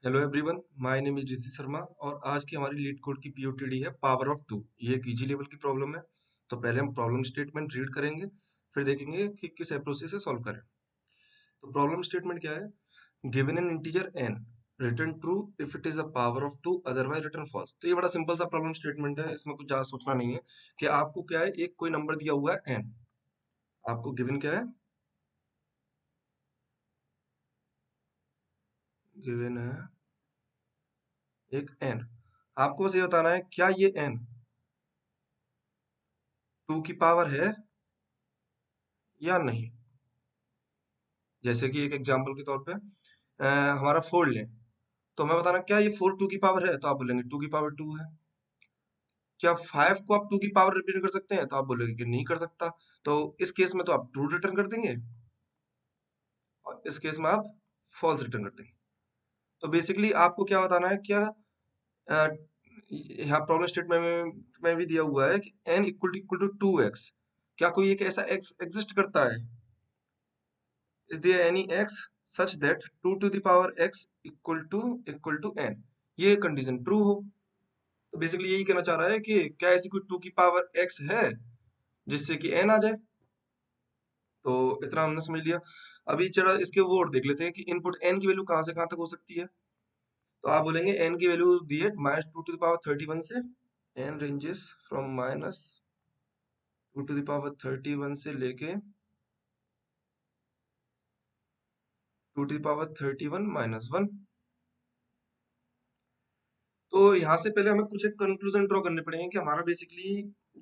Hello everyone, my name is Rishi Sharma और आज की हमारी लीड कोड की पीओटीडी है पावर ऑफ टू। ये एक इजी लेवल की प्रॉब्लम है। तो पहले हम प्रॉब्लम स्टेटमेंट रीड करेंगे, फिर देखेंगे कि किस अप्रोच से इसे सॉल्व करें। तो प्रॉब्लम स्टेटमेंट क्या है? Given an integer n, return true if it is a power of two, otherwise return false. तो ये बड़ा सिंपल सा प्रॉब्लम स्टेटमेंट है, इसमें कुछ ज्यादा सोचना नहीं है कि आपको क्या है, एक कोई नंबर दिया हुआ है n। आपको गिवन क्या है? गिवन है एक n। आपको बस ये बताना है क्या ये n टू की पावर है या नहीं। जैसे कि एक एग्जांपल के तौर पे हमारा फोर लें, तो हमें बताना क्या ये फोर टू की पावर है, तो आप बोलेंगे टू की पावर टू है। क्या फाइव को आप टू की पावर रिप्रेजेंट कर सकते हैं, तो आप बोलेंगे कि नहीं कर सकता। तो इस केस में तो आप ट्रू रिटर्न कर देंगे और इस केस में आप फॉल्स रिटर्न कर देंगे। तो बेसिकली आपको क्या बताना है, क्या अ, यहाँ प्रॉब्लम स्टेटमेंट में भी दिया हुआ है कि n equal to two x. क्या कोई एक ऐसा x एग्जिस्ट करता है? Is there any x such that 2 to the power x equal to n? ये कंडीशन ट्रू हो। तो बेसिकली यही कहना चाह रहा है कि क्या ऐसी कोई 2 की पावर x है जिससे कि n आ जाए। तो इतना हमने समझ लिया। अभी चलो इसके वो और देख लेते हैं कि इनपुट n की वैल्यू कहाँ से कहाँ तक हो सकती है। तो आप बोलेंगे n की वैल्यू दी है -2 to the power 31 से। n ranges from -2 to the power 31 से लेके 2 to the power 31 - 1। तो यहाँ से पहले हमें कुछ एक कंक्लूजन ड्रॉ करने पड़ेंगे कि हमारा बेसिकली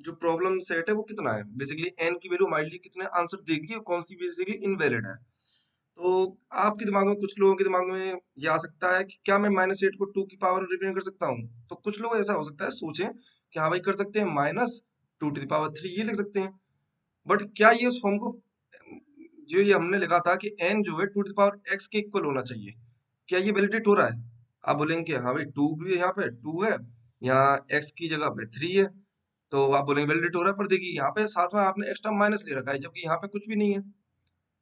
जो प्रॉब्लम सेट है वो कितना है। बेसिकली n की वैल्यू हमारे लिए कितने आंसर देगी और कौन सी बेसिकली इनवैलिड है। तो आपके दिमाग में, कुछ लोगों के दिमाग में ये आ सकता है कि क्या मैं -8 को 2 की पावर रिप्रेजेंट कर सकता हूँ। तो कुछ लोग ऐसा हो सकता है सोचें कि हाँ भाई कर सकते हैं, -2 to the power 3 ये लिख सकते हैं। बट क्या ये उस फॉर्म को, जो ये हमने लिखा था कि n जो है 2 to the power x के इक्वल होना चाहिए, क्या ये वैलिडेट हो रहा है? आप बोलेंगे कि हाँ भाई टू भी यहाँ पे टू है, यहाँ x की जगह पे 3 है। तो आप बोलेंगे वैलिडेट हो रहा है, पर देखिए यहाँ पे साथ में आपने एक्स्ट्रा माइनस ले रखा है जबकि यहाँ पे कुछ भी नहीं है।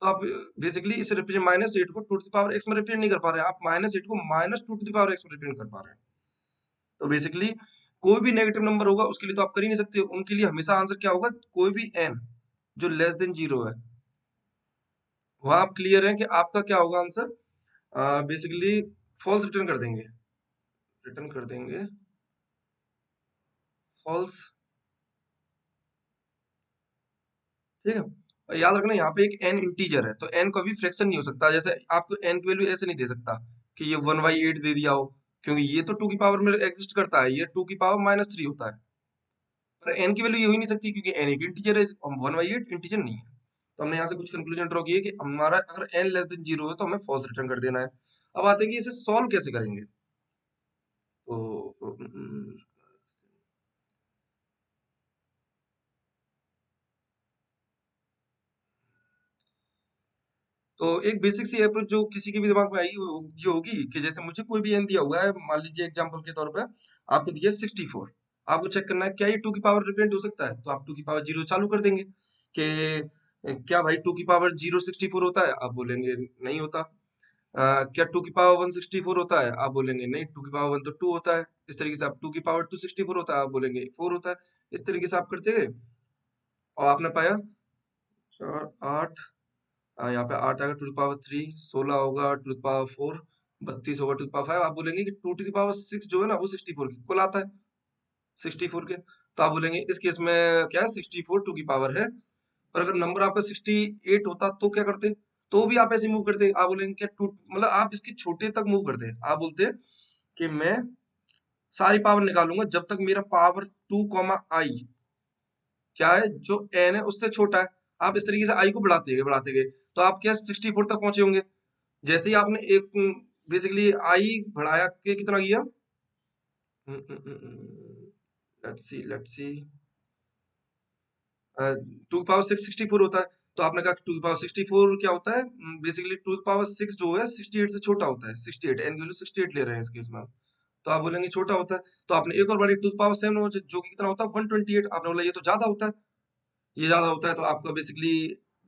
तो आप बेसिकली इसे रिप्रेजेंट -8 को 2 to the power x में रिप्रेजेंट नहीं कर पा रहे हैं, आप -8 को -2 to the power x में रिप्रेजेंट कर पा रहे हैं। तो बेसिकली कोई भी नेगेटिव नंबर होगा उसके लिए तो आप कर ही नहीं सकते, उनके लिए हमेशा आंसर क्या होगा, कोई भी n जो लेस देन 0 है, वहां आप क्लियर हैं कि आपका क्या होगा आंसर। बेसिकली फॉल्स रिटर्न कर देंगे, रिटर्न कर देंगे फॉल्स। ठीक है, और याद रखना यहाँ पे एक n इंटीजर है, तो n कभी फ्रैक्शन नहीं हो सकता। जैसे आपको n की वैल्यू ऐसे नहीं दे सकता कि ये 1/8 दे दिया हो, क्योंकि ये तो 2 की पावर में एग्जिस्ट करता है, ये 2 की पावर -3 होता है। पर n की वैल्यू ये हो ही नहीं सकती क्योंकि n एक इंटीजर है और 1/8 इंटीजर नहीं है। तो हमने यहाँ से कुछ कंक्लूजन ड्रॉ किए कि हमारा अगर n लेस देन 0 है तो हमें फॉल्स रिटर्न कर देना है। अब आते हैं कि इसे सॉल्व कैसे करेंगे। तो तो एक बेसिक सी अप्रोच जो किसी के भी दिमाग में आई ये होगी कि जैसे मुझे कोई भी एन दिया हुआ है, मान लीजिए एग्जांपल के तौर पे आपको दिया 64। आपको चेक करना है क्या ये 2 की पावर रिप्रेजेंट हो सकता है, तो आप 2 की पावर 0 चालू कर देंगे कि क्या भाई 2 की पावर 0 64 होता है, आप बोलेंगे नहीं होता। क्या 2 की पावर 1 64 होता है, आप बोलेंगे नहीं, 2 की पावर 1 तो 2 होता है। इस तरीके से आप 2 की पावर 2 64 होता है, आप बोलेंगे 4 होता है। इस तरीके से आप करते गए और आपने पाया 4 8। यहाँ पे 8 आएगा 2 to the power 3, 16 होगा 2 to the power 4, 32 होगा 2 to the power 5। आप बोलेंगे कि 2 to the power 6 जो है ना वो 64 के इक्वल आता है, 64 के। तो आप बोलेंगे इस केस में क्या है, 64 2 की पावर है। पर अगर नंबर आपका 68 होता तो क्या करते? तो भी आप ऐसे मूव करते, आप बोलेंगे क्या टू, मतलब आप इसके छोटे तक मूव करते। आप बोलते कि मैं सारी पावर निकालूंगा जब तक मेरा पावर 2 आई क्या है, जो n है उससे छोटा है। आप इस तरीके से आई को बढ़ाते गए तो आप क्या 64 तक पहुंचे होंगे। जैसे ही आपने एक बेसिकली आई बढ़ाया के कितना किया, लेट्स सी 2 की पावर 6 64 होता है। तो आपने कहा 2 की पावर 64 क्या होता है, बेसिकली 2 की पावर 6 जो है 68 से छोटा होता है। 68 एन की वैल्यू 68 ले रहे हैं इस केस में हम। तो आप बोलेंगे छोटा होता है। तो आपने एक और बार 2 की पावर 7 जो कि कितना होता है 128, आपने बोला ये तो ज्यादा होता है, ये ज्यादा होता है। तो आपका बेसिकली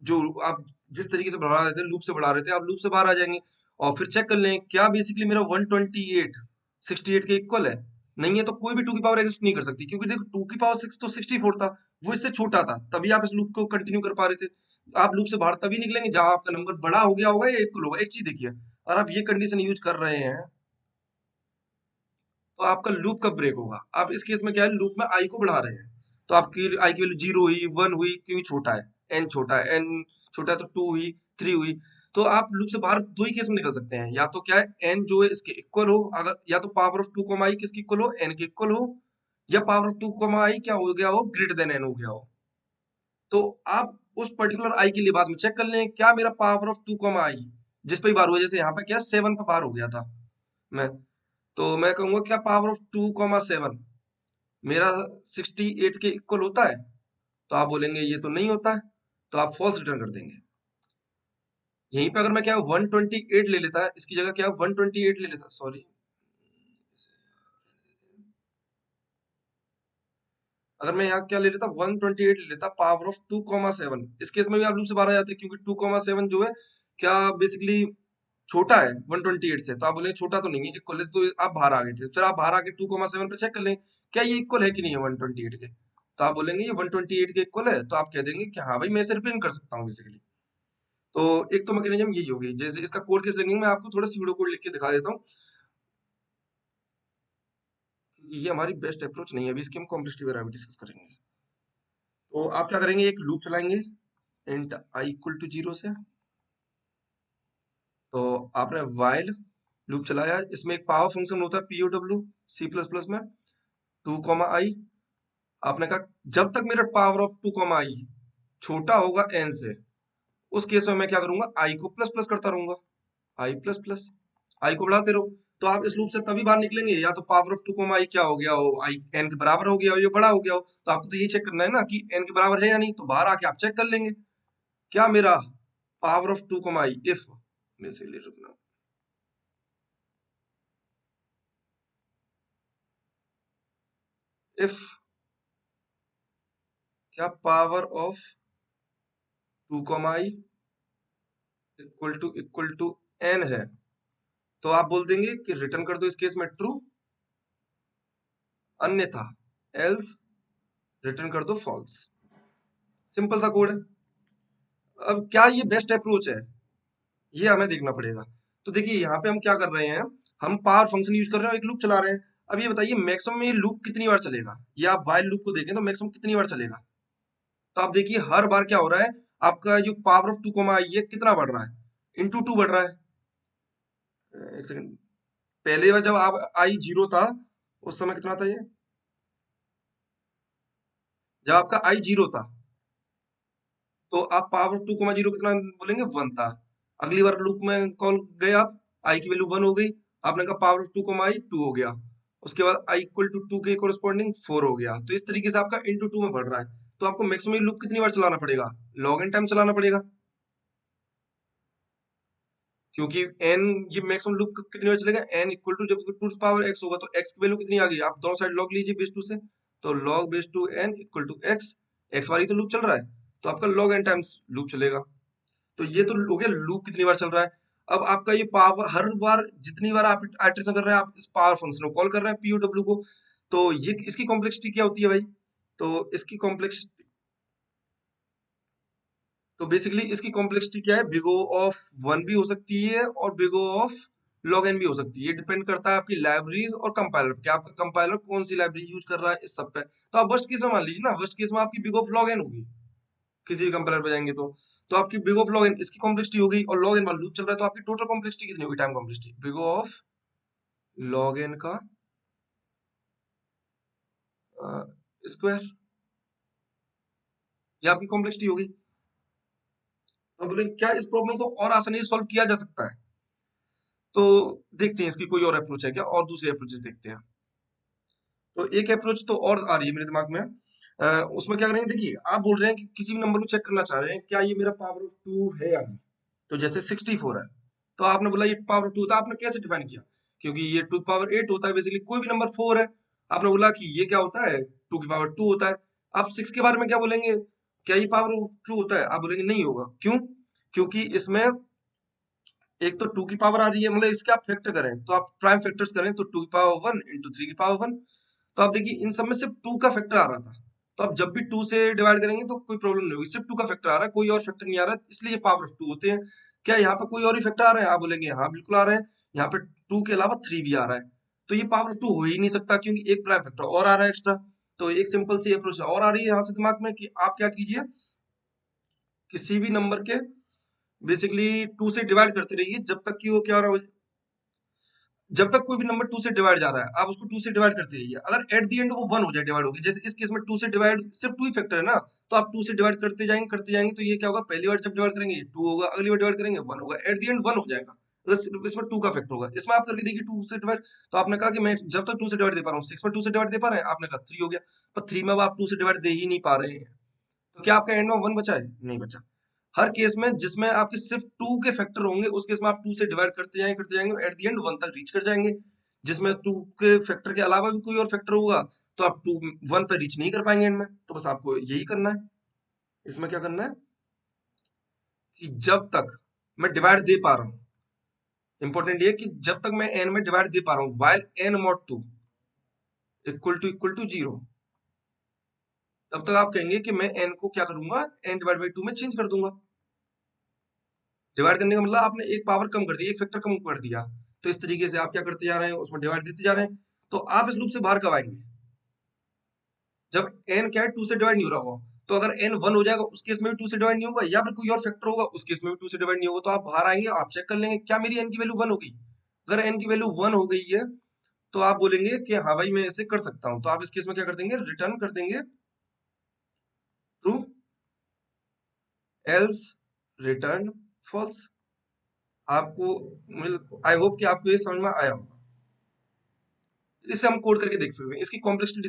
जो आप जिस तरीके से बढ़ा रहे थे, लूप से बढ़ा रहे थे, आप लूप से बाहर आ जाएंगे और फिर चेक कर लें क्या बेसिकली मेरा 128 68 के इक्वल है। नहीं है तो कोई भी टू की पावर एग्जिस्ट नहीं कर सकती, क्योंकि देखो टू की पावर 6 तो 64 था, वो इससे छोटा था, तभी आप इस लूप को कंटिन्यू कर पा रहे थे। आप लूप से बाहर तभी निकलेंगे जहां आपका नंबर बड़ा हो गया होगा या इक्वल होगा। एक चीज देखिए, और आप ये कंडीशन यूज कर रहे हैं तो आपका लूप कब ब्रेक होगा। आप इस केस में क्या है, लूप में आई को बढ़ा रहे हैं, तो आपकी आई की वैल्यू 0 हुई, 1 हुई, क्योंकि छोटा है, एन छोटा है, एन छोटा है तो 2 हुई, 3 हुई। तो आप लूप से बाहर दो ही केस में निकल सकते हैं, या तो क्या है एन जो है इसके इक्वल हो, अगर या तो पावर ऑफ 2 आई किसकी इक्वल हो, एन के इक्वल हो, या पावर ऑफ 2 आई क्या हो गया हो, ग्रेटर देन एन हो गया हो। तो आप उस पर्टिकुलर आई के लिए बाद में चेक कर लें क्या मेरा पावर ऑफ 2 आई जिस पे बार हुआ, जैसे यहाँ पे क्या 7 पे बार हो गया था मैं, तो मैं कहूंगा क्या पावर ऑफ 2 7 मेरा 68 के इक्वल होता है। तो आप बोलेंगे ये तो नहीं होता है, तो आप फॉल्स रिटर्न कर देंगे। यहीं पे अगर मैं क्या 128 ले लेता, इसकी जगह क्या 128 ले लेता, सॉरी, अगर मैं यहाँ क्या ले लेता 128 ले लेता पावर ऑफ 2 7, इस केस में भी आप लूप से बाहर आ जाते, क्योंकि 2 7 जो है क्या बेसिकली छोटा है 128 से, तो आप बोले छोटा तो नहीं है, इक्वल है, तो आप बाहर आ गए थे। फिर आप बाहर आके 2 7 पे चेक कर लें क्या ये इक्वल है कि नहीं है 128 के, तो आप बोलेंगे ये 128 के इक्वल है, तो आप कह देंगे कि हाँ भाई मैं इसे रिप्रेजेंट कर सकता हूँ बेसिकली। तो एक तो मैकेनिज्म यही होगी, जैसे इसका कोड कैसे लिखेंगे मैं आपको थोड़ा सीडो कोड लिख के दिखा देता हूँ, क्योंकि ये हमारी बेस्ट अप्रोच नहीं है, अभी इसकी हम कॉम्प्लेक्सिटी वगैरह भी डिस्कस करेंगे। तो आप क्या करेंगे, एक लूप चलाएंगे इंट आई इक्वल टू 0 से, तो आपने वाइल लूप चलाया, इसमें एक पावर फंक्शन होता है पीओडब्ल्यू सी प्लस प्लस में, 2 आई। आपने कहा जब तक मेरा पावर ऑफ 2 आई छोटा होगा एन से, उस केस में मैं क्या करूंगा, आई को प्लस प्लस करता रहूंगा, आई प्लस प्लस, आई को बढ़ाते रहो। तो आप इस लूप से तभी बाहर निकलेंगे या तो पावर ऑफ 2 आई क्या हो गया हो, आई एन के बराबर हो गया हो, ये बड़ा हो गया हो। तो आपको तो ये चेक करना है ना कि एन के बराबर है या नहीं, तो बाहर आके आप चेक कर लेंगे क्या मेरा power of 2 I if, basically रुकना, इफ क्या power of 2 I equal to n है, तो आप बोल देंगे कि रिटर्न कर दो इस केस में ट्रू, अन्यथा एल्स रिटर्न कर दो फॉल्स। सिंपल सा कोड है। अब क्या ये बेस्ट अप्रोच है, ये हमें देखना पड़ेगा। तो देखिए यहाँ पे हम क्या कर रहे हैं, हम पावर फंक्शन यूज कर रहे हैं और एक लूप चला रहे हैं। अब ये बताइए मैक्सिमम ये लूप कितनी बार चलेगा, ये आप वाइल लूप को देखें तो मैक्सिमम कितनी बार चलेगा। तो आप देखिए हर बार क्या हो रहा है, आपका जो पावर ऑफ 2 आई ये कितना बढ़ रहा है, इंटू 2 बढ़ रहा है। एक सेकंड, पहले बार जब आप आई 0 था उस समय कितना था ये, जब आपका आई 0 था तो आप पावर ऑफ 2 0 कितना बोलेंगे, 1 था। अगली बार लूप में कॉल गए आप, आई की वैल्यू 1 हो गई, आपने कहा पावर ऑफ 2 आई 2 हो गया, उसके बाद आई इक्वल टू 2 के कोरस्पॉन्डिंग 4 हो गया। तो इस तरीके से आपका इंटू 2 में बढ़ रहा है। तो आपको मैक्सिमम लूप कितनी बार चलाना पड़ेगा, लॉग एन टाइम चलाना पड़ेगा, क्योंकि एन ये मैक्सिमम लूप कितनी बार चलेगा, एन इक्वल टू जब टू पावर एक्स होगा तो एक्स की वैल्यू कितनी आ गई, आप दोनों साइड लॉग लीजिए बेस टू से, तो log base two n equal to x, x बार ही तो लूप चल रहा है, तो आपका लॉग एन टाइम्स लूप चलेगा। तो ये तो हो गया लूप कितनी बार चल रहा है। अब आपका ये पावर हर बार जितनी बार आप आइटरेशन कर रहे हैं आप इस पावर फंक्शन को कॉल कर रहे हैं पीओडब्ल्यू को, तो ये इसकी कॉम्प्लेक्सिटी क्या होती है भाई, तो इसकी कॉम्प्लेक्स, तो बेसिकली इसकी कॉम्प्लेक्सिटी क्या है, बिग ओ ऑफ 1 भी हो सकती है और big O of log n भी हो सकती है। ये डिपेंड करता है आपकी लाइब्रेरीज और कंपाइलर पे, कि आपका कंपाइलर कौन सी लाइब्रेरी यूज कर रहा है इस सब पे। तो आप वर्स्ट केस में मान लीजिए ना, वर्स्ट केस में आपकी बिग ऑफ लॉग एन होगी, किसी भी कंपाइलर पे जाएंगे तो आपकी बिग ऑफ लॉग एन इसकी कॉम्प्लेक्सिटी होगी, और लॉग एन वाला लूप चल रहा है तो आपकी टोटल कॉम्प्लेक्सिटी कितनी होगी, time complexity big of log n का स्क्वायर, ये आपकी कॉम्प्लेक्सिटी होगी। अब बोले क्या इस प्रॉब्लम को और आसानी से सॉल्व किया जा सकता है, तो देखते हैं इसकी कोई और अप्रोच है क्या, और दूसरी अप्रोचेस देखते हैं। तो एक अप्रोच तो और आ रही है मेरे दिमाग में, उसमें क्या करेंगे, देखिए आप बोल रहे हैं कि किसी भी नंबर को चेक करना चाह रहे हैं क्या ये मेरा पावर ऑफ 2 है या नहीं। तो जैसे 64 है, तो आपने बोला ये पावर ऑफ 2 था, आपने कैसे डिफाइन किया, क्योंकि ये 2 पावर 8 होता है, बेसिकली कोई भी नंबर 4 है, आपने बोला कि ये क्या होता है 2 की पावर 2 होता है। आप 6 के बारे में क्या बोलेंगे, क्या ये पावर ऑफ 2 होता है, आप बोलेंगे नहीं होगा, क्यों, क्योंकि इसमें एक तो टू की पावर आ रही है, मतलब इसके आप फैक्टर करें तो आप प्राइम फैक्टर्स करें तो टू की पावर वन इंटू थ्री की पावर वन। तो आप देखिए इन सब में सिर्फ टू का फैक्टर आ रहा था। तो आप जब भी टू से डिवाइड करेंगे तो कोई प्रॉब्लम नहीं होगी, सिर्फ टू का फैक्टर आ रहा है, कोई और फैक्टर नहीं आ रहा है, इसलिए पावर ऑफ टू होते हैं। क्या यहाँ पे कोई और ही फैक्टर आ रहे हैं? आप बोलेंगे हाँ बिल्कुल आ रहे हैं। यहाँ पे टू के अलावा थ्री भी आ रहा है। तो ये पावर ऑफ टू हो ही नहीं सकता, क्योंकि एक प्राइम फैक्टर और आ रहा है एक्स्ट्रा। तो एक सिंपल सी अप्रोच और आ रही है यहाँ से दिमाग में कि आप क्या कीजिए, किसी भी नंबर के बेसिकली टू से डिवाइड करते रहिए जब तक कि वो क्या हो रहा है, जब तक कोई भी नंबर टू से डिवाइड जा रहा है आप उसको टू से डिवाइड करते रहिए। अगर एट द एंड वो वन हो जाए डिवाइड होगी, जैसे इस केस में टू से डिवाइड सिर्फ टू ही फैक्टर है ना, तो आप टू से डिवाइड करते जाएंगे तो ये क्या होगा, पहली बार जब डिवाइड करेंगे टू होगा, अगली बार डिवाइड करेंगे वन होगा, एट द एंड वन हो जाएगा। अगर सिर्फ इसमें टू का फैक्टर होगा, इसमें आप करके देखिए टू से डिवाइड। तो आपने कहा कि मैं जब तक टू से डिवाइड दे पा रहा हूँ, सिक्स में टू से डिवाइड दे पा रहे हैं, आपने कहा थ्री हो गया। पर थ्री में अब आप टू से डिवाइड दे ही नहीं पा रहे हैं, तो क्या आपका एंड में वन बचा है? नहीं बचा। हर केस में जिसमें आपके सिर्फ टू के फैक्टर होंगे उस केस में आप टू से डिवाइड करते जाएंगे एट द एंड वन तक रीच कर जाएंगे। जिसमें टू के फैक्टर के अलावा भी कोई और फैक्टर होगा तो आप टू वन पे रीच नहीं कर पाएंगे एंड में। तो बस आपको यही करना है, इसमें क्या करना है कि जब तक मैं डिवाइड दे पा रहा हूँ, इंपॉर्टेंट ये कि जब तक मैं एन में डिवाइड दे पा रहा हूँ while n mod two equal to zero, तब तक आप कहेंगे कि मैं एन को क्या करूंगा, एन डिवाइड बाई टू में चेंज कर दूंगा। डिवाइड करने का मतलब आपने एक पावर कम कर दी, एक फैक्टर कम कर दिया। तो इस तरीके से आप क्या करते जा रहे हैं, उसमें डिवाइड देते जा रहे हैं। तो आप इस लूप से बाहर कब आएंगे, जब n क्या है टू से डिवाइड नहीं हो रहा होगा। तो अगर n वन हो जाएगा उस केस में भी टू से डिवाइड नहीं होगा, या फिर कोई और फैक्टर होगा उस केस में भी टू से डिवाइड नहीं होगा। तो आप बाहर आएंगे, आप चेक कर लेंगे क्या मेरी n की वैल्यू वन हो गई। अगर n की वैल्यू वन हो गई है तो आप बोलेंगे कि हाँ भाई मैं ऐसे कर सकता हूँ। तो आप इस केस में क्या कर देंगे, रिटर्न कर देंगे ट्रू, एल्स रिटर्न फॉल्स। आपको आई होप कि आपको ये समझ में आया होगा। इसे हम कोड करके देख सकते हैं, इसकी कॉम्प्लेक्सिटी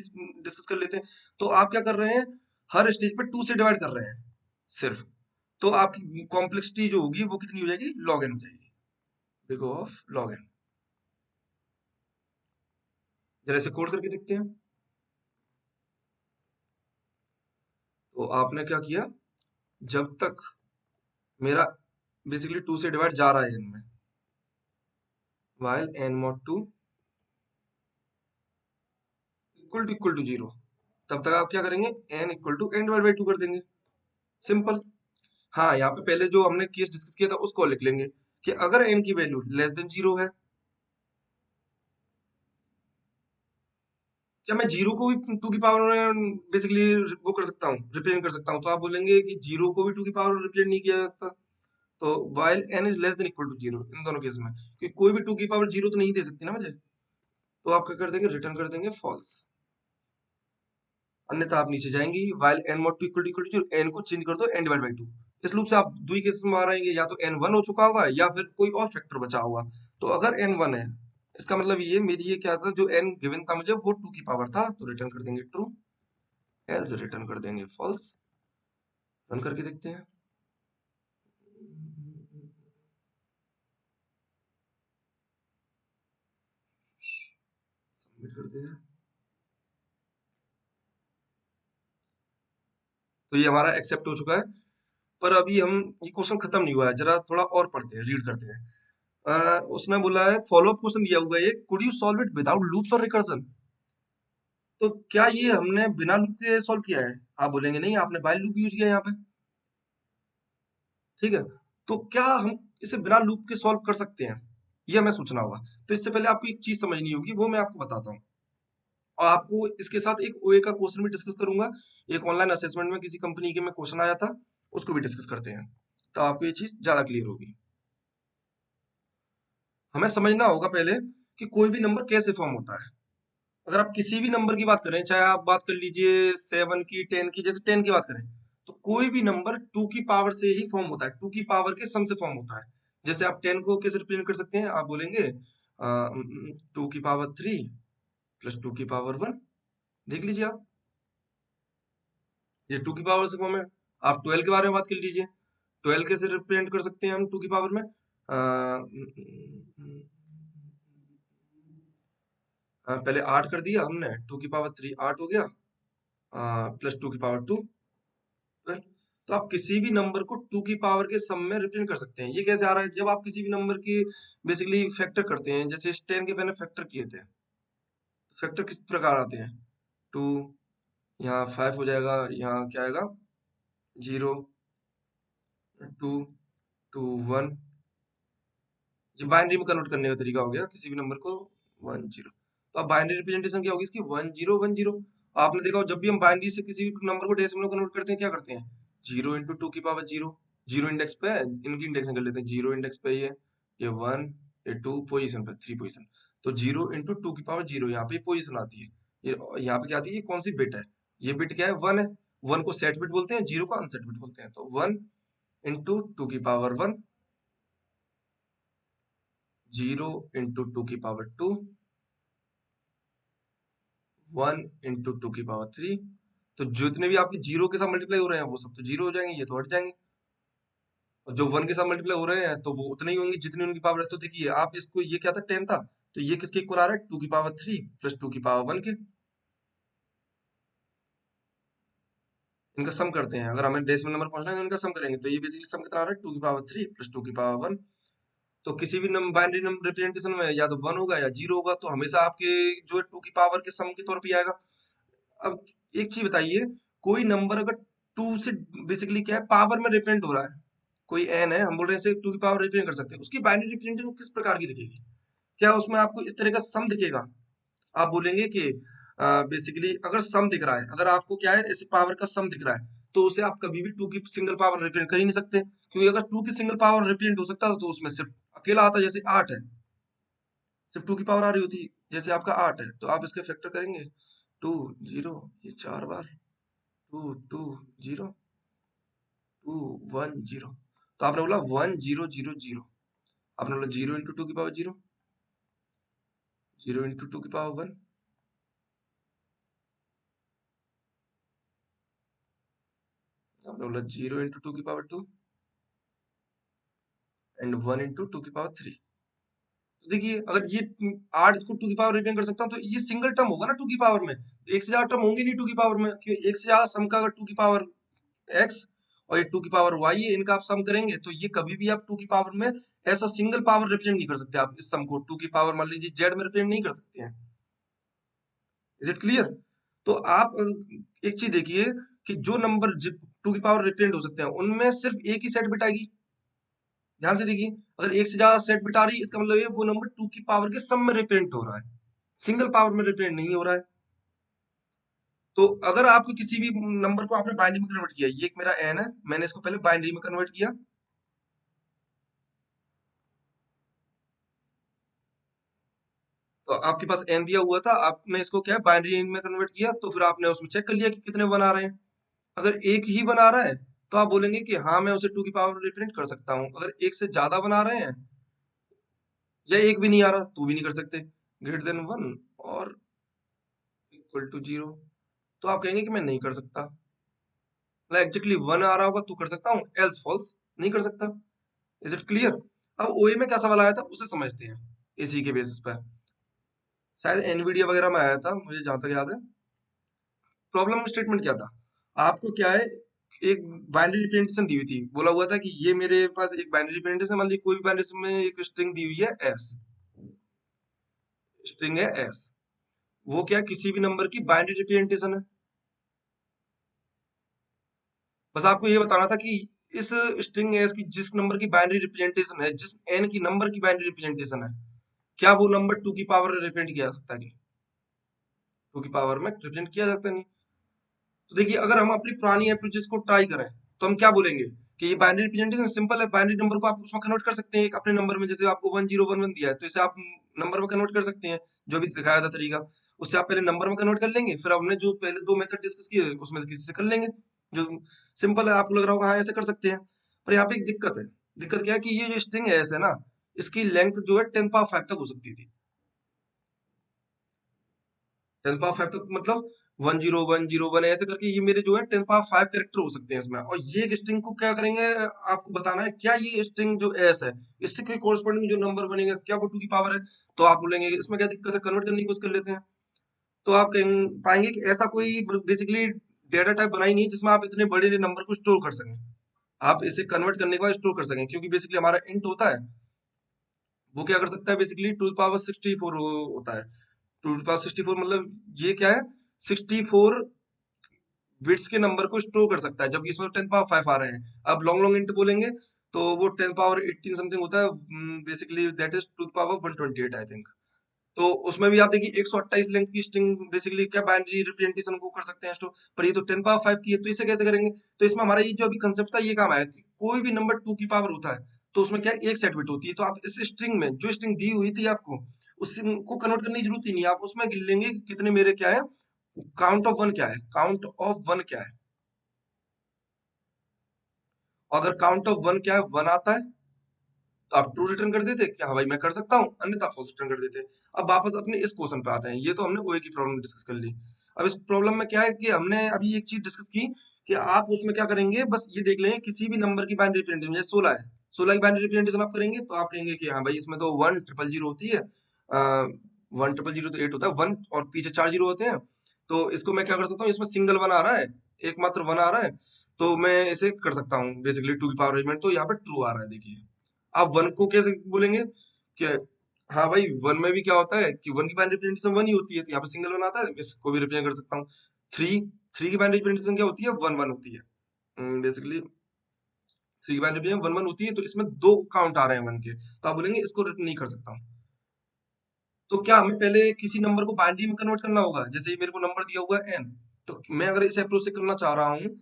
डिस्कस कर लेते हैं। तो आप क्या कर रहे हैं, हर स्टेज पे टू से डिवाइड कर रहे हैं सिर्फ। तो आपकी कॉम्प्लेक्सिटी जो होगी वो कितनी हो जाएगी, लॉग एन हो जाएगी, बिग ऑफ लॉग एन। जरा इसे कोड करके देखते हैं। तो आपने क्या किया, जब तक मेरा बेसिकली टू से डिवाइड जा रहा है एन में, while n mod two equal to zero, तब तक आप क्या करेंगे, n equal to n divide by two कर देंगे। सिंपल। हाँ यहाँ पे पहले जो हमने केस डिस्कस किया था उसको लिख लेंगे कि अगर एन की वैल्यू लेस देन जीरो है, क्या मैं जीरो को भी टू की पावर बेसिकली वो कर सकता हूँ, रिप्रेजेंट कर सकता हूँ। तो आप बोलेंगे कि जीरो को भी टू की पावर रिप्रेजेंट नहीं किया जा सकता। तो while n is less than equal to zero, इन दोनों केस में कि कोई भी टू की पावर जीरो तो नहीं दे सकती ना मुझे। तो आप क्या कर देंगे, रिटर्न कर देंगे फॉल्स। अन्यथा आप नीचे जाएंगे, while n mod two equal to zero, n को चेंज कर दो एन डिवाइड बाई टू। इस लूप से आप दो ही केस में आ रहेंगे, या तो एन वन हो चुका होगा या फिर कोई और फैक्टर बचा होगा। तो अगर एन वन है, इसका मतलब ये मेरी ये क्या था, जो एन गिवन था मुझे वो टू की पावर था, तो रिटर्न कर देंगे ट्रू, एल्स रिटर्न कर देंगे फॉल्स। रन करके देखते हैं। सबमिट करते हैं। तो ये हमारा एक्सेप्ट हो चुका है। पर अभी हम, ये क्वेश्चन खत्म नहीं हुआ है, जरा थोड़ा और पढ़ते हैं, रीड करते हैं। उसने बोला है फॉलो अप क्वेश्चन दिया हुआ है, could you solve it without loops और रिकर्जन। तो क्या ये हमने बिना लूप के सॉल्व किया है? आप बोलेंगे नहीं, आपने बाय लूप यूज किया है यहाँ पे। ठीक है, तो क्या हम इसे बिना लूप के सॉल्व कर सकते हैं, ये हमें सोचना होगा। तो इससे पहले आपको एक चीज समझनी होगी, वो मैं आपको बताता हूँ। और आपको इसके साथ एक ओए का क्वेश्चन भी डिस्कस करूंगा। एक ऑनलाइन असेसमेंट में किसी कंपनी के में क्वेश्चन आया था, उसको भी डिस्कस करते हैं, तो आपको ये चीज ज्यादा क्लियर होगी। हमें समझना होगा पहले कि कोई भी नंबर कैसे फॉर्म होता है। अगर आप किसी भी नंबर की बात करें, चाहे आप बात कर लीजिए सेवन की, टेन की, जैसे टेन की बात करें, तो कोई भी नंबर टू की पावर से ही फॉर्म होता है, टू की पावर के सम से फॉर्म होता है। जैसे आप टेन को कैसे रिप्रेजेंट कर सकते हैं, आप बोलेंगे टू की पावर थ्री प्लस टू की पावर वन। देख लीजिए आप, ये टू की पावर से फॉर्म है। आप ट्वेल्व के बारे में बात कर लीजिए, ट्वेल्व कैसे रिप्रेजेंट कर सकते हैं हम टू की पावर में, पहले आठ कर दिया हमने, टू की पावर थ्री आठ हो गया, प्लस टू की पावर टू, तो आप किसी भी नंबर को टू की पावर के सम में रिप्रेजेंट कर सकते हैं। ये कैसे आ रहा है? जब आप किसी भी नंबर की बेसिकली फैक्टर करते हैं, जैसे इस 10 के मैंने फैक्टर किए थे, फैक्टर किस प्रकार आते हैं? टू, यहाँ 5 हो जाएगा, यहाँ क्या आएगा? 0, 2, 2, 1। ये बाइनरी में कन्वर्ट करने का तरीका हो गया किसी भी नंबर को 1 0। तो अब बाइनरी रिप्रेजेंटेशन क्या होगी इसकी? 1 0 1 0। आपने देखा हो जब भी हम बाइनरी से किसी भी नंबर को डेसिमल में कन्वर्ट करते हैं, क्या करते हैं? 0 इंटू टू की पावर 0। जीरो इंडेक्स पे है, इनकी इंडेक्स कर लेते हैं। 0 इंडेक्स पे ये 1, ये 2 पोजीशन पे, 3 पोजीशन। तो 0 इंटू टू की पावर 0, यहाँ पे पोजीशन आती है। ये यहाँ पे क्या आती है? ये कौन सी बिट है? ये बिट क्या है? 1 है। 1 को सेट बिट बोलते हैं, 0 को अनसेट बिट बोलते हैं। तो 1 इंटू टू की पावर 1, 0 इंटू टू की पावर 2, 1 इंटू टू की पावर 3। तो जितने भी आपके जीरो के साथ मल्टीप्लाई हो रहे हैं वो सब तो जीरो हो जाएंगे, ये तो हट जाएंगे। और जो 1 के साथ मल्टीप्लाई हो रहे हैं तो वो उतने ही होंगे जितनी उनकी पावर है। तो देखिए आप इसको, ये क्या था? 10 था, तो ये किसके इक्वल आ रहा है? टू की पावर 3 प्लस टू की पावर 1 के। इनका सम करते हैं, अगर हमें डेसिमल नंबर पहुंचना है तो इनका सम करेंगे। तो ये बेसिकली सम कितना आ रहा है? टू की पावर 3 प्लस टू की पावर 1। तो किसी भी बाइनरी नंबर रिप्रेजेंटेशन में या तो 1 होगा या 0 होगा, तो हमेशा आपके जो है टू की पावर के सम के तौर पे आएगा। अब एक चीज बताइए, कोई नंबर अगर टू से बेसिकली क्या है, पावर में रिप्रेजेंट हो रहा है, कोई एन है, हम बोल रहे हैं इसे टू की पावर रिप्रेजेंट कर सकते हैं, उसकी बाइनरी रिप्रेजेंटेशन किस प्रकार की दिखेगी? क्या उसमें आपको इस तरह का सम दिखेगा? आप बोलेंगे कि बेसिकली अगर सम दिख रहा है, अगर आपको क्या है, ऐसे पावर का सम दिख रहा है, तो उसे आप कभी भी टू की सिंगल पावर रिप्रेजेंट कर ही नहीं सकते, क्योंकि अगर टू की सिंगल पावर रिप्रेजेंट हो सकता तो उसमें सिर्फ अकेला आता, जैसे 8 है, सिर्फ टू की पावर आ रही होती, जैसे आपका 8 है, तो आप इसके फैक्टर करेंगे, 2 0, ये 4 बार, 2 2 0, 2 1 0। तो आपने बोला 1 0 0 0, आपने बोला 0 इंटू टू की पावर 0, 0 इंटू टू की पावर 1, आपने बोला 0 इंटू टू की पावर 2 एंड 1 इंटू टू की पावर 3। तो देखिए अगर ये 8 को टू की पावर रिटर्न कर सकता हूँ, तो ये सिंगल टर्म होगा ना टू की पावर में, एक से ज्यादा टर्म होंगे नहीं टू की पावर में, क्योंकि एक से ज्यादा सम का अगर टू की पावर एक्स और ये टू की पावर वाई है, इनका आप सम करेंगे तो ये कभी भी आप टू की पावर में ऐसा सिंगल पावर रिप्रेजेंट नहीं कर सकते। आप इस सम को टू की पावर मान लीजिए जेड में रिप्रेजेंट नहीं कर सकते हैं। Is it clear? तो आप एक चीज देखिए कि जो नंबर टू की पावर रिप्रेजेंट हो सकते हैं उनमें सिर्फ एक ही सेट बिट आएगी। ध्यान से देखिए, अगर एक से ज्यादा सेट बिट आ रही है, इसका मतलब ये वो नंबर टू की पावर के सम में रिप्रेजेंट हो रहा है, सिंगल पावर में रिप्रेजेंट नहीं हो रहा है। तो अगर आपको किसी भी नंबर को आपने बाइनरी में कन्वर्ट किया, ये एक मेरा एन है, मैंने इसको पहले बाइनरी में कन्वर्ट किया, तो आपके पास एन दिया हुआ था, आपने इसको क्या है बाइनरी में कन्वर्ट किया, तो फिर आपने उसमें चेक कर लिया कि कितने वन आ रहे हैं। अगर एक ही वन आ रहा है तो आप बोलेंगे कि हाँ मैं उसे टू की पावर रिप्रेजेंट कर सकता हूँ। अगर एक से ज्यादा वन आ रहे हैं या एक भी नहीं आ रहा तो भी नहीं कर सकते। ग्रेटर देन 1 और इक्वल टू 0, तो आप कहेंगे कि मैं नहीं कर सकता। मतलब एग्जैक्टली 1 आ रहा होगा तो कर सकता हूँ, एल्स फॉल्स नहीं कर सकता। Is it clear? अब ओए में क्या सवाल आया था उसे समझते हैं, इसी के बेसिस पर, शायद एनवीडिया वगैरह में आया था मुझे जहां तक याद है। प्रॉब्लम स्टेटमेंट क्या था? आपको क्या है, एक बाइनरी रिप्रेजेंटेशन दी हुई थी, बोला हुआ था कि ये मेरे पास एक बाइनरी रिप्रेजेंटेशन, मान लीजिए कोई भी बाइनरी में एक स्ट्रिंग दी हुई है एस, स्ट्रिंग है एस, वो क्या किसी भी नंबर की बाइनरी रिप्रेजेंटेशन है। बस आपको ये बताना था कि इस स्ट्रिंग एस की जिस नंबर की बाइनरी रिप्रेजेंटेशन है, जिस एन की नंबर की बाइनरी रिप्रेजेंटेशन है, क्या वो नंबर टू की पावर रिप्रेजेंट किया जा सकता है कि टू की पावर में रिप्रेजेंट किया जा सकता नहीं? तो देखिए अगर हम अपनी पुरानी अप्रोचेस को ट्राई करें तो हम क्या बोलेंगे कि ये बाइनरी रिप्रेजेंटेशन सिंपल है, बाइनरी नंबर को आप उसमें कन्वर्ट कर सकते हैं एक अपने नंबर में, जैसे आपको 1011 दिया है तो इसे आप नंबर में कन्वर्ट कर सकते हैं, जो भी दिखाया था तरीका, उससे आप पहले नंबर में कन्वर्ट कर लेंगे, फिर हमने जो पहले दो मेथड डिस्कस किए उसमें से किसी से कर लेंगे, जो सिंपल है। आपको लग रहा होगा हाँ ऐसे कर सकते हैं, पर यहाँ पे एक दिक्कत है। दिक्कत क्या है कि ये जो स्ट्रिंग है ऐसे ना, इसकी लेंथ जो है 10 पावर 5 तक हो सकती थी। 10 पावर 5 तक मतलब 10101 ऐसे करके ये मेरे जो है 10 पावर 5 कैरेक्टर हो सकते हैं इसमें। और ये एक स्ट्रिंग को क्या करेंगे, आपको बताना है क्या ये स्ट्रिंग जो एस है, इससे कोई कोरस्पॉन्डिंग जो नंबर बनेगा क्या वो टू की पावर है? तो आप बोलेंगे इसमें क्या दिक्कत है, कन्वर्ट करने की कोशिश कर लेते हैं। तो आप कहें पाएंगे कि ऐसा कोई बेसिकली डेटा टाइप बनाई नहीं है जिसमें आप इतने बड़े नंबर को स्टोर कर सकें। आप इसे कन्वर्ट करने के बाद स्टोर कर सकें, क्योंकि बेसिकली हमारा इंट होता है, वो क्या कर सकता है, बेसिकली टू द पावर 64 होता है। टू द पावर 64 मतलब ये क्या है, 64 बिट्स के नंबर को स्टोर कर सकता है, जबकि इसमें 10 पावर 5 आ रहे हैं। अब लॉन्ग लॉन्ग इंट बोलेंगे तो वो 10 पावर 18 समथिंग होता है, basically that is two the power 128 I think. तो उसमें भी आप देखिए 128 लेंथ की स्ट्रिंग बेसिकली क्या बाइनरी रिप्रेजेंटेशन को कर सकते हैं स्टोर, पर ये तो 10 पावर 5 की है, तो इसे कैसे करेंगे? तो इसमें हमारा ये जो अभी कंसेप्ट था ये काम आया कि कोई भी नंबर 2 की पावर होता है तो उसमें क्या है, एक सेट बिट होती है, तो आप इस स्ट्रिंग में जो स्ट्रिंग दी हुई थी आपको, उसको कन्वर्ट करने की जरूरत ही नहीं है, आप उसमें गिन लेंगे कि कितने मेरे क्या है, काउंट ऑफ वन क्या है, काउंट ऑफ वन क्या है। अगर काउंट ऑफ वन क्या है, वन आता है, तो आप ट्रू रिटर्न कर देते कि हाँ भाई मैं कर सकता हूँ, अन्यथा फॉल्स रिटर्न कर देते। अब वापस अपने इस क्वेश्चन पे आते हैं, ये तो हमने ओए की प्रॉब्लम डिस्कस कर ली। अब इस प्रॉब्लम में क्या है कि हमने अभी एक चीज डिस्कस की कि आप उसमें क्या करेंगे, बस ये देख लें किसी भी नंबर की बाइनरी रिप्रेजेंटेशन, जैसे 16 है, 16 की बाइनरी रिप्रेजेंटेशन आप करेंगे तो आप कहेंगे कि हाँ भाई इसमें तो 1000 होती है, 1000 तो 8 होता है, वन और पीछे 4 जीरो होते हैं, तो इसको मैं क्या कर सकता हूँ, इसमें सिंगल वन आ रहा है, एकमात्र वन आ रहा है, तो मैं इसे कर सकता हूँ बेसिकली टू की पावर अरेंजमेंट, तो यहाँ पे ट्रू आ रहा है देखिए। आप वन को कैसे बोलेंगे कि हाँ भाई वन में भी क्या होता है कि वन की बाइनरी रिप्रेजेंटेशन वन ही होती है, तो यहाँ पे सिंगल वन आता है, इसको भी रिप्रेजेंट कर सकता हूँ। थ्री, थ्री की बाइनरी रिप्रेजेंटेशन क्या होती है, वन वन होती है, बेसिकली थ्री की बाइनरी रिप्रेजेंटेशन वन वन होती है, तो इसमें दो काउंट आ रहे हैं वन के, तो आप बोलेंगे इसको रिटर्न नहीं कर सकता हूँ। तो क्या हमें पहले किसी नंबर को बाइनरी में कन्वर्ट करना होगा, जैसे ये मेरे को नंबर दिया हुआ है एन, तो मैं अगर इस अप्रोच से करना चाह रहा हूँ,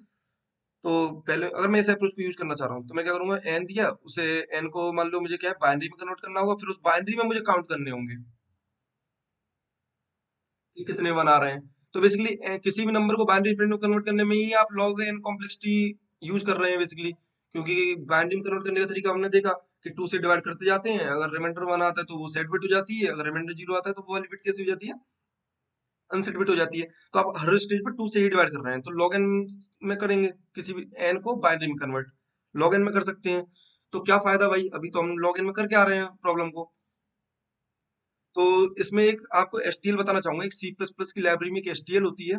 तो पहले अगर मैं इस अप्रोच को यूज करना चाह रहा हूँ तो मैं क्या करूंगा, एन दिया उसे, एन को मान लो मुझे क्या है बाइनरी में कन्वर्ट करना होगा, फिर उस बाइनरी में मुझे काउंट करने होंगे कि कितने वन आ रहे हैं। तो बेसिकली किसी भी नंबर को बाइनरी प्रिंट में कन्वर्ट करने में ही आप लॉग एन कॉम्प्लेक्सिटी यूज कर रहे हैं बेसिकली, क्योंकि बाइनरी में कन्वर्ट करने का तरीका हमने देखा कि टू से डिवाइड करते जाते हैं, अगर रिमाइंडर वन आता है तो वो सेट बिट हो जाती है, अगर रिमाइंडर जीरो आता है तो वो वाली बिट कैसे हो जाती है, अनसेट बिट हो जाती है। तो आप हर स्टेज पर टू से ही डिवाइड कर रहे हैं, तो लॉग एन में करेंगे किसी भी एन को बाइनरी में कन्वर्ट, लॉग एन में कर सकते हैं। तो क्या फायदा भाई, अभी तो हम लॉग इन में करके आ रहे हैं प्रॉब्लम को। तो इसमें एक आपको एसटीएल बताना चाहूंगा, एक सी प्लस प्लस की लाइब्रेरी में एक एसटीएल होती है,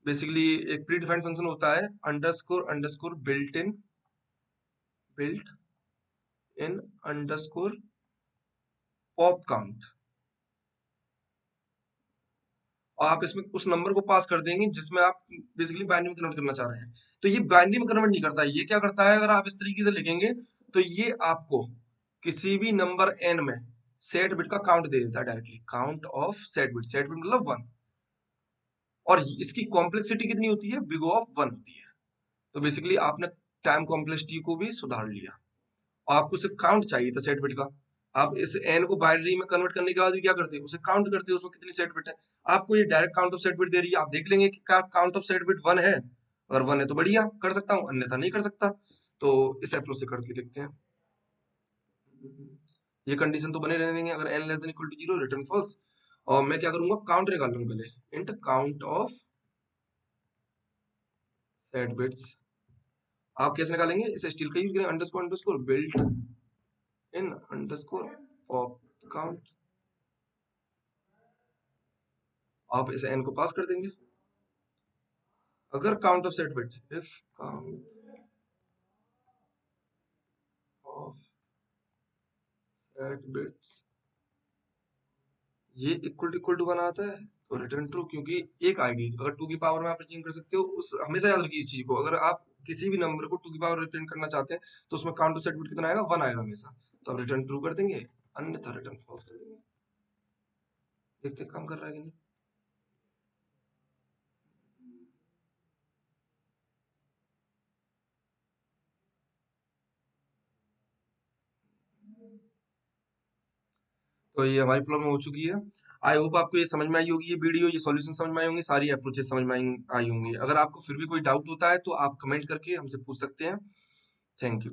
बेसिकली एक प्री डिफाइंड फंक्शन होता है, underscore underscore built in underscore pop count, और आप इसमें उस नंबर को पास कर देंगे जिसमें आप बेसिकली बाइनरी में कन्वर्ट करना चाह रहे हैं। तो ये बाइनरी में कन्वर्ट नहीं करता है, ये क्या करता है, अगर आप इस तरीके से लिखेंगे तो ये आपको किसी भी नंबर एन में सेट बिट का काउंट दे देता है directly, count of set bit मतलब वन, और इसकी कॉम्प्लेक्सिटी कितनी होती है, बिग ऑफ वन होती है। तो बेसिकली आपने टाइम कॉम्प्लेक्सिटी को भी सुधार लिया, आपको सिर्फ काउंट चाहिए था सेट बिट का। आप इस एन को बाइनरी में कन्वर्ट करने के बाद भी क्या करते हैं, उसे काउंट करते हैं उसमें कितनी सेट बिट है। आपको ये direct count of set bit दे रही है, आप देख लेंगे कि count of set bit one है, अगर वन है तो बढ़िया कर सकता हूँ, अन्यथा नहीं कर सकता। तो इस अप्रोच से करके देखते हैं। ये कंडीशन तो बने रहने देंगे, अगर n less than equal to zero return false, और मैं क्या करूंगा, काउंट निकाल लूंगा पहले, int count of set bits. आप कैसे निकालेंगे, इस स्टील का यूज करें, underscore underscore built in underscore pop count, आप इसे एन को पास कर देंगे। अगर count of set bit, if count of set bits ये इक्वल टू वन आता है तो रिटर्न ट्रू, क्योंकि एक आएगी, अगर टू की पावर में आप रिप्रेजेंट कर सकते हो उस, हमेशा याद रखिए इस चीज को, अगर आप किसी भी नंबर को टू की पावर रिप्रेजेंट करना चाहते हैं तो उसमें काउंट ऑफ सेट बिट कितना आएगा, वन आएगा हमेशा, तो आप रिटर्न ट्रू कर देंगे, अन्यथा रिटर्न फॉल्स कर देंगे। देखते हैं काम कर रहा है कि नहीं। तो ये हमारी प्रॉब्लम हो चुकी है। आई होप आपको ये समझ में आई होगी, ये वीडियो, ये सॉल्यूशन समझ में आई होंगी, सारी अप्रोचेस समझ में आई होंगी। अगर आपको फिर भी कोई डाउट होता है तो आप कमेंट करके हमसे पूछ सकते हैं। Thank you.